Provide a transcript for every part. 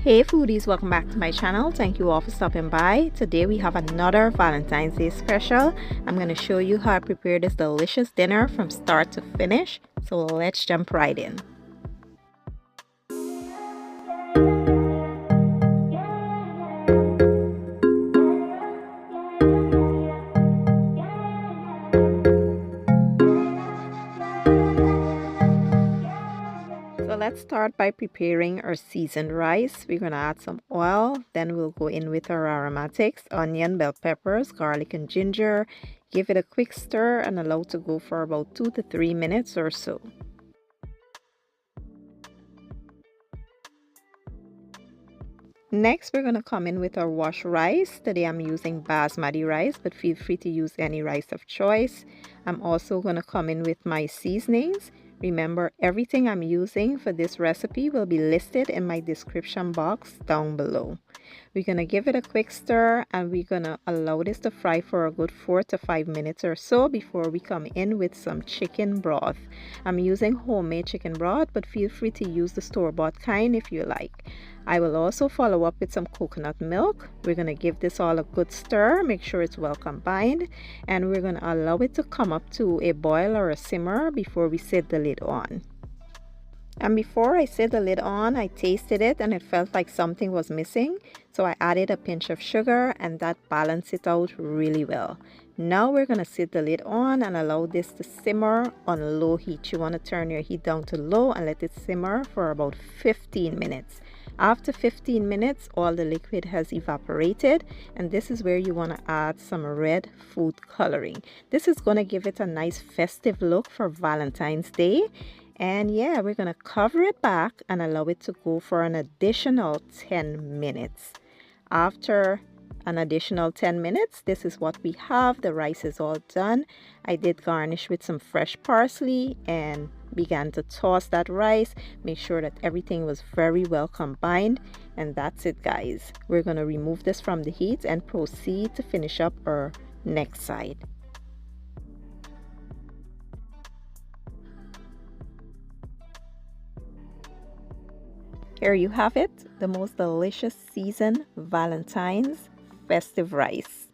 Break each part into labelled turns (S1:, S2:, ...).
S1: Hey foodies, welcome back to my channel. Thank you all for stopping by. Today we have another Valentine's Day special. I'm going to show you how I prepare this delicious dinner from start to finish. So let's jump right in. So let's start by preparing our seasoned rice. We're going to add some oil, then we'll go in with our aromatics, onion, bell peppers, garlic and ginger. Give it a quick stir and allow to go for about 2 to 3 minutes or so. Next, we're going to come in with our washed rice. Today I'm using basmati rice, but feel free to use any rice of choice. I'm also going to come in with my seasonings. Remember, everything I'm using for this recipe will be listed in my description box down below. We're going to give it a quick stir and we're going to allow this to fry for a good 4 to 5 minutes or so before we come in with some chicken broth. I'm using homemade chicken broth, but feel free to use the store-bought kind if you like. I will also follow up with some coconut milk. We're going to give this all a good stir, make sure it's well combined, and we're going to allow it to come up to a boil or a simmer before we set the lid on. And before I set the lid on, I tasted it and it felt like something was missing. So I added a pinch of sugar and that balanced it out really well. Now we're going to set the lid on and allow this to simmer on low heat. You want to turn your heat down to low and let it simmer for about 15 minutes. After 15 minutes, all the liquid has evaporated, and this is where you want to add some red food coloring. This is going to give it a nice festive look for Valentine's Day. And yeah, we're going to cover it back and allow it to go for an additional 10 minutes. After an additional 10 minutes, this is what we have. The rice is all done. I did garnish with some fresh parsley and began to toss that rice. Make sure that everything was very well combined. And that's it, guys. We're going to remove this from the heat and proceed to finish up our next side. Here you have it, the most delicious seasoned Valentine's festive rice.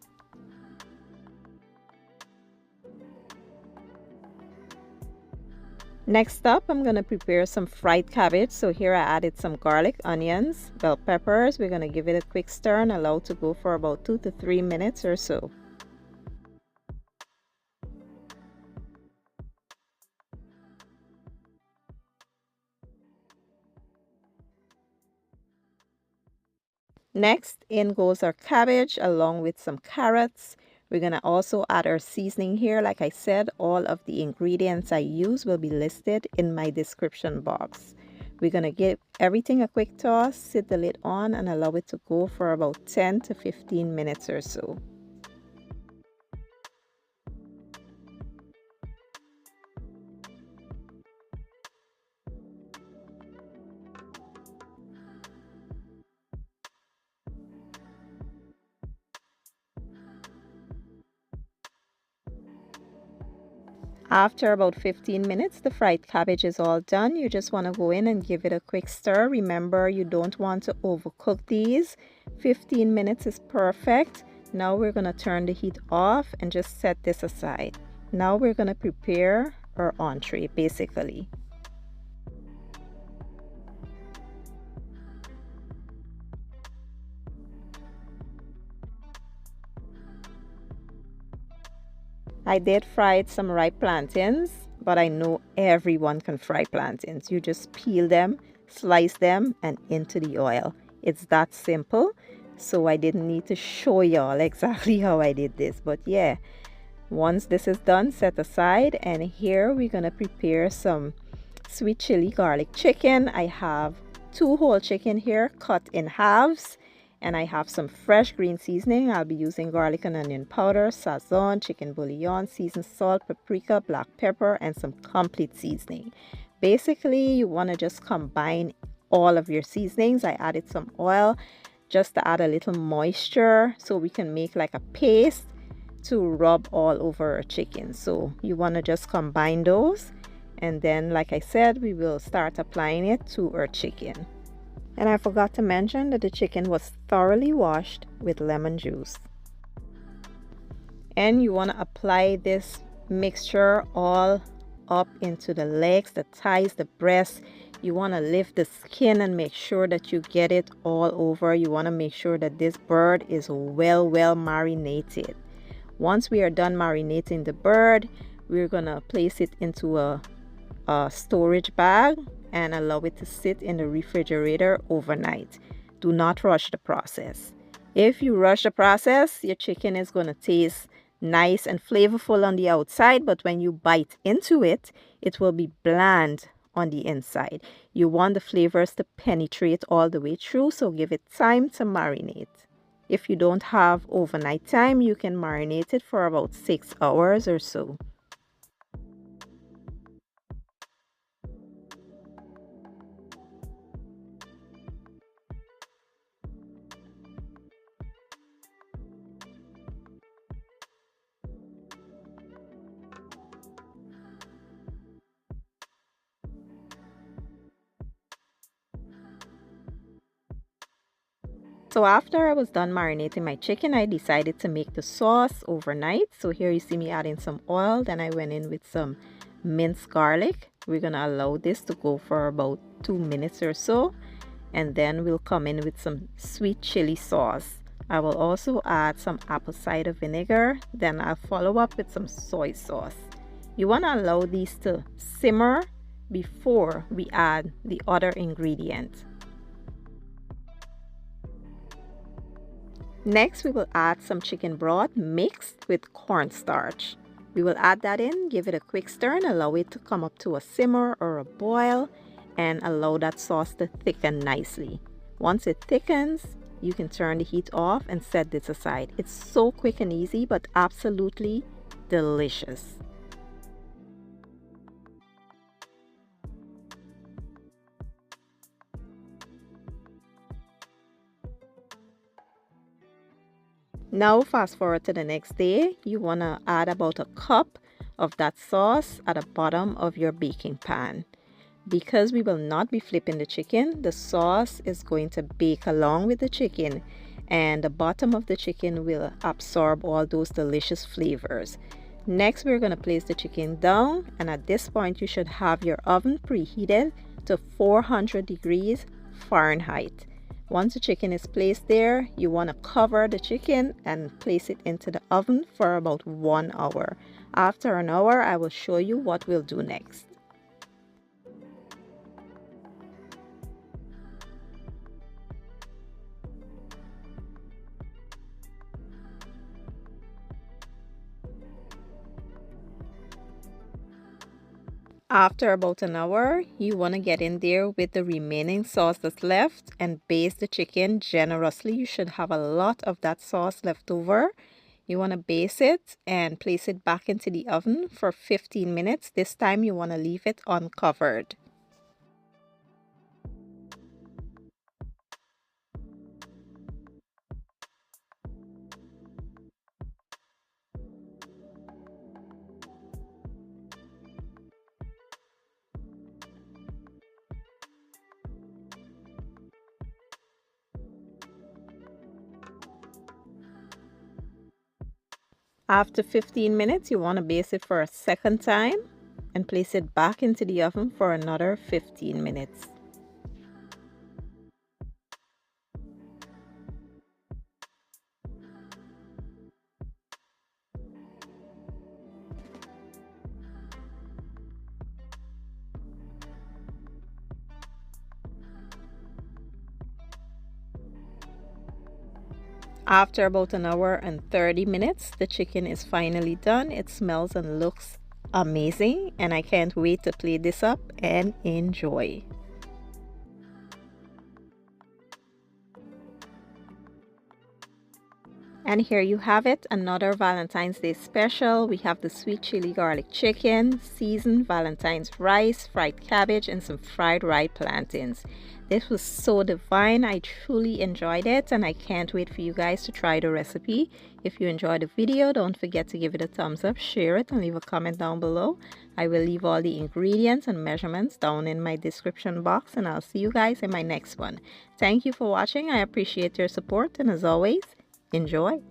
S1: Next up, I'm going to prepare some fried cabbage. So here I added some garlic, onions, bell peppers. We're going to give it a quick stir and allow to go for about 2 to 3 minutes or so. Next, in goes our cabbage along with some carrots. We're going to also add our seasoning here. Like I said, all of the ingredients I use will be listed in my description box. We're going to give everything a quick toss, set the lid on, and allow it to go for about 10 to 15 minutes or so. After about 15 minutes, the fried cabbage is all done. You just want to go in and give it a quick stir. Remember, you don't want to overcook these. 15 minutes is perfect. Now we're going to turn the heat off and just set this aside. Now we're going to prepare our entree, basically. I did fry some ripe plantains, but I know everyone can fry plantains. You just peel them, slice them, and into the oil. It's that simple. So I didn't need to show y'all exactly how I did this. But yeah, once this is done, set aside. And here we're going to prepare some sweet chili garlic chicken. I have 2 whole chicken here cut in halves. And I have some fresh green seasoning. I'll be using garlic and onion powder, sazon, chicken bouillon, seasoned salt, paprika, black pepper, and some complete seasoning. Basically, you want to just combine all of your seasonings. I added some oil just to add a little moisture so we can make like a paste to rub all over our chicken. So you want to just combine those. And then, like I said, we will start applying it to our chicken. And I forgot to mention that the chicken was thoroughly washed with lemon juice. And you want to apply this mixture all up into the legs, the thighs, the breasts. You want to lift the skin and make sure that you get it all over. You want to make sure that this bird is well marinated. Once we are done marinating the bird, we're gonna place it into a storage bag and allow it to sit in the refrigerator overnight. Do not rush the process. If you rush the process, your chicken is going to taste nice and flavorful on the outside, but when you bite into it, it will be bland on the inside. You want the flavors to penetrate all the way through, so give it time to marinate. If you don't have overnight time, you can marinate it for about 6 hours or so. So after I was done marinating my chicken, I decided to make the sauce overnight. So here you see me adding some oil. Then I went in with some minced garlic. We're going to allow this to go for about 2 minutes or so. And then we'll come in with some sweet chili sauce. I will also add some apple cider vinegar. Then I'll follow up with some soy sauce. You want to allow these to simmer before we add the other ingredient. Next, we will add some chicken broth mixed with cornstarch. We will add that in, give it a quick stir and allow it to come up to a simmer or a boil and allow that sauce to thicken nicely. Once it thickens, you can turn the heat off and set this aside. It's so quick and easy, but absolutely delicious. Now fast forward to the next day, you want to add about a cup of that sauce at the bottom of your baking pan. Because we will not be flipping the chicken, the sauce is going to bake along with the chicken and the bottom of the chicken will absorb all those delicious flavors. Next, we're going to place the chicken down, and at this point you should have your oven preheated to 400 degrees Fahrenheit. Once the chicken is placed there, you want to cover the chicken and place it into the oven for about 1 hour. After an hour, I will show you what we'll do next. After about an hour, you want to get in there with the remaining sauce that's left and baste the chicken generously. You should have a lot of that sauce left over. You want to baste it and place it back into the oven for 15 minutes. This time you want to leave it uncovered. After 15 minutes, you want to baste it for a second time and place it back into the oven for another 15 minutes. After about an hour and 30 minutes, the chicken is finally done. It smells and looks amazing, and I can't wait to plate this up and enjoy. And here you have it, another Valentine's Day special. We have the sweet chili garlic chicken, seasoned Valentine's rice, fried cabbage, and some fried rye plantains. This was so divine. I truly enjoyed it, and I can't wait for you guys to try the recipe. If you enjoyed the video, don't forget to give it a thumbs up, share it, and leave a comment down below. I will leave all the ingredients and measurements down in my description box, and I'll see you guys in my next one. Thank you for watching. I appreciate your support, and as always, enjoy!